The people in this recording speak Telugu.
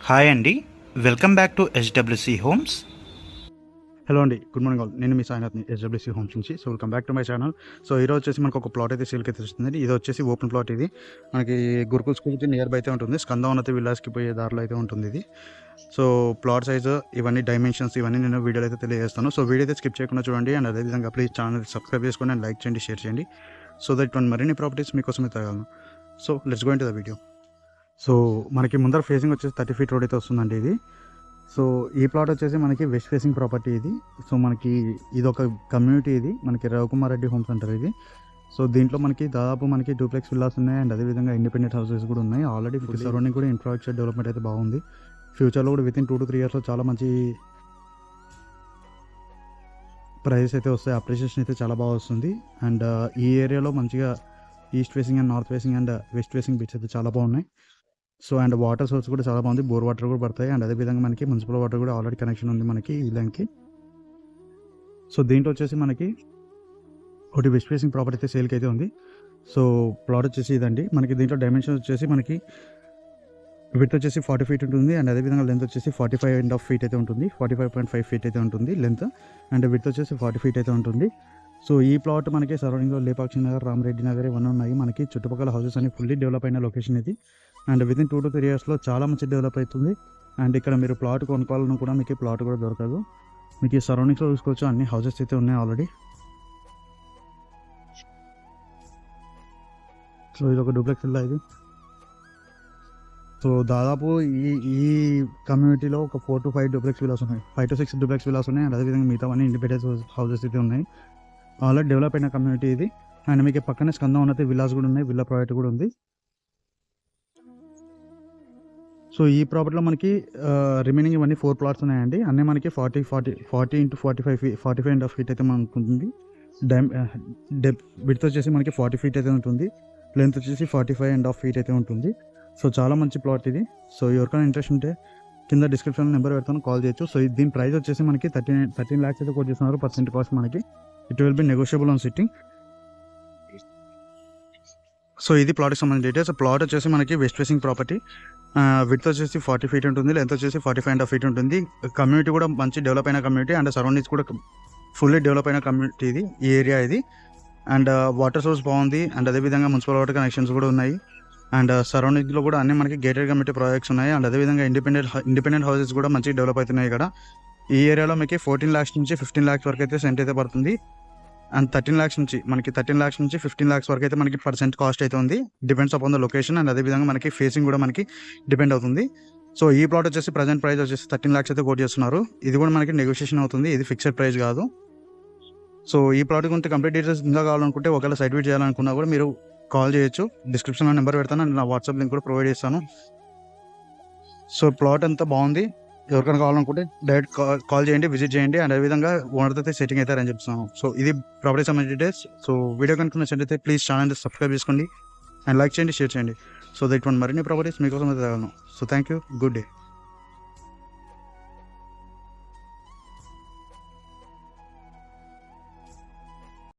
హాయ్ అండి, welcome back to HWC homes. Hello అండి, గుడ్ మార్నింగ్ ఆల్. నేను మీ సాయినాథ్ని SWC హోమ్స్ నుంచి. So welcome back to my channel. So ఈరోజు వచ్చేసి మనకు ఒక ప్లాట్ అయితే సేల్కి అయితే వస్తుంది. ఇది వచ్చేసి ఓపెన్ ప్లాట్. ఇది మనకి గురుకుల్ స్కూల్కి నియర్ బై అయితే ఉంటుంది. స్కందవనతి విల్లాస్కి పోయే దారిలో అయితే ఉంటుంది ఇది. సో ప్లాట్ సైజు ఇవన్నీ డైమెన్షన్స్ ఇవన్నీ నేను వీడియోలో అయితే తెలియజేస్తాను. సో వీడియో అయితే స్కిప్ చేయకుండా చూడండి. అండ్ అదేవిధంగా ప్లీజ్ ఛానల్ సబ్స్క్రైబ్ చేసుకోండి అండ్ లైక్ చేయండి, షేర్ చేయండి. సో దట్ మరిన్ని ప్రాపర్టీస్ మీకోసమే తగలను. So let's go into the video. So మనకి ముందర ఫేసింగ్ వచ్చేసి 30 feet రోడ్ అయితే వస్తుందండి ఇది. సో ఈ ప్లాట్ వచ్చేసి మనకి వెస్ట్ ఫేసింగ్ ప్రాపర్టీ ఇది. సో మనకి ఇది ఒక కమ్యూనిటీ. ఇది మనకి రవికుమార్ రెడ్డి హోమ్స్ అంటారు ఇది. సో దీంట్లో మనకి దాదాపు మనకి డూప్లెక్స్ విల్లాస్ ఉన్నాయి అండ్ అదేవిధంగా ఇండిపెండెంట్ హౌసెస్ కూడా ఉన్నాయి. ఆల్రెడీ ఫుల్ సరౌండింగ్ కూడా ఇన్ఫ్రాస్ట్రక్చర్ డెవలప్మెంట్ అయితే బాగుంది. ఫ్యూచర్లో కూడా వితిన్ 2 to 3 yearsలో చాలా మంచి ప్రైజెస్ అయితే వస్తాయి. అప్రిషియేషన్ అయితే చాలా బాగా వస్తుంది. అండ్ ఈ ఏరియాలో మంచిగా east facing and north facing and west facing beach అయితే చాలా బాగున్నాయి. సో అండ్ వాటర్ సోర్స్ కూడా చాలా బాగుంది. బోర్ వాటర్ కూడా పడతాయి అండ్ అదేవిధంగా మనకి మున్సిపల్ వాటర్ కూడా ఆల్రెడీ కనెక్షన్ ఉంది మనకి ఈ లైన్కి. సో దీంట్లో వచ్చేసి మనకి ఒకటి వెస్ట్ ఫేసింగ్ ప్రాపర్టీ అయితే సేల్కి అయితే ఉంది. సో ప్లాట్ వచ్చేసి ఇదండి. మనకి దీంట్లో డైమెన్షన్ వచ్చేసి మనకి విడ్త్ వచ్చేసి 40 feet ఉంటుంది అండ్ అదేవిధంగా లెంత్ వచ్చేసి 45.5 feet అయితే ఉంటుంది. 45.5 feet అయితే ఉంటుంది లెంత్ అండ్ విడ్త్ వచ్చేసి 40 feet అయితే ఉంటుంది. సో ఈ ప్లాట్ మనకి సరౌండింగ్లో లేపాక్షి నగర్, రామరెడ్డి నగర్ ఇవన్నీ ఉన్నాయి. మనకి చుట్టుపక్కల హౌసెస్ అన్ని ఫుల్లీ డెవలప్ అయిన లొకేషన్ ఇది. అండ్ వితిన్ 2 to 3 yearsలో చాలా మంచి డెవలప్ అవుతుంది. అండ్ ఇక్కడ మీరు ప్లాట్ కొనుక్కోవాలని కూడా మీకు ప్లాట్ కూడా దొరకదు. మీకు ఈ సరౌండింగ్స్లో చూసుకోవచ్చు, అన్ని హౌసెస్ అయితే ఉన్నాయి ఆల్రెడీ. సో ఇది ఒక డూప్లెక్స్ విల్లా ఇది. సో దాదాపు ఈ కమ్యూనిటీలో ఒక 4 to 5 డూప్లెక్స్ విల్లాస్ ఉన్నాయి. 5 to 6 డూప్లెక్స్ విల్లాస్ ఉన్నాయి అండ్ అదేవిధంగా మిగతా అన్ని ఇండిపెండెంట్ హౌసెస్ అయితే ఉన్నాయి. ఆల్రెడీ డెవలప్ అయిన కమ్యూనిటీ ఇది. అండ్ మీకు పక్కనే స్కందవనతి విల్లాస్ కూడా ఉన్నాయి, విల్లా ప్రాజెక్ట్ కూడా ఉంది. సో ఈ ప్రాపర్టీలో మనకి రిమైనింగ్ ఇవన్నీ 4 plots ఉన్నాయండి. అన్నీ మనకి 40 into 45.5 feet అయితే మనకు ఉంటుంది. విడ్త్ వచ్చేసి మనకి 40 feet అయితే ఉంటుంది. లెంత్ వచ్చేసి 45.5 feet అయితే ఉంటుంది. సో చాలా మంచి ప్లాట్ ఇది. సో ఎవరికైనా ఇంట్రెస్ట్ ఉంటే కింద డిస్క్రిప్షన్లో నెంబర్ పెడతాను, కాల్ చేయొచ్చు. సో దీని ప్రైస్ వచ్చేసి మనకి 13 lakhs అయితే కోట్ చేస్తున్నారు. పర్సెంట్ కాస్ట్ మనకి it will be negotiable on sitting. So ఇది ప్లాట్కి సంబంధించిన డీటెయిల్స్. ప్లాట్ వచ్చేసి మనకి వెస్ట్ ఫేసింగ్ ప్రాపర్టీ. విడ్త్ వచ్చేసి 40 feet ఉంటుంది, లెంత్ వచ్చేసి 45.5 feet ఉంటుంది. కమ్యూనిటీ కూడా మంచి డెవలప్ అయిన కమ్యూనిటీ అండ్ సరౌండింగ్స్ కూడా ఫుల్లీ డెవలప్ అయిన కమ్యూనిటీ ఇది, ఈ ఏరియా ఇది. అండ్ వాటర్ సోర్స్ బాగుంది అండ్ అదేవిధంగా మున్సిపల్ వాటర్ కనెక్షన్స్ కూడా ఉన్నాయి. అండ్ సరౌండింగ్స్లో కూడా అన్ని మనకి గేటెడ్ కమ్యూనిటీ ప్రాజెక్ట్స్ ఉన్నాయి. అండ్ అదేవిధంగా ఇండిపెండెంట్ హౌసెస్ కూడా మంచిగా డెవలప్ అవుతున్నాయి ఇక్కడ. ఈ ఏరియాలో మీకు 14 lakhs నుంచి 15 lakhs వరకు అయితే సెంట్ అయితే పడుతుంది. అండ్ 13 lakhs నుంచి 15 lakhs వరకు అయితే మనకి పర్సెంట్ కాస్ట్ అయితే ఉంది. Depends upon the location and అదేవిధంగా మనకి ఫేసింగ్ కూడా మనకి డిపెండ్ అవుతుంది. సో ఈ ప్లాట్ వచ్చేసి ప్రజెంట్ ప్రైస్ వచ్చేసి 13 lakhs అయితే కోట్ చేస్తున్నారు. ఇది కూడా మనకి నెగోషియేషన్ అవుతుంది, ఇది ఫిక్స్డ్ ప్రైస్ కాదు. సో ఈ ప్లాట్ గురించి కంప్లీట్ డీటెయిల్స్ ఇంకా కావాలనుకుంటే ఒకవేళ సైట్ విజిట్ చేయాలనుకున్నా కూడా మీరు కాల్ చేయొచ్చు. డిస్క్రిప్షన్లో నెంబర్ పెడతాను అండ్ నా వాట్సాప్ లింక్ కూడా ప్రొవైడ్ చేస్తాను. సో ప్లాట్ అంతా బాగుంది. ఎవరికైనా కావాలనుకుంటే డైరెక్ట్ కాల్ చేయండి, విజిట్ చేయండి అండ్ అదేవిధంగా ఓనర్తో అయితే సెట్టింగ్ అయితే అని చెప్తున్నాను. సో ఇది ప్రాపర్టీ సంబంధించిన డీటెయిల్స్. సో వీడియో కనుక నచ్చినట్లయితే ప్లీజ్ ఛానల్ సబ్స్క్రైబ్ చేసుకోండి అండ్ లైక్ చేయండి, షేర్ చేయండి. సో దట్ మరిన్ని ప్రాపర్టీస్ మీకోసం అయితే తగలను. So thank you, good day.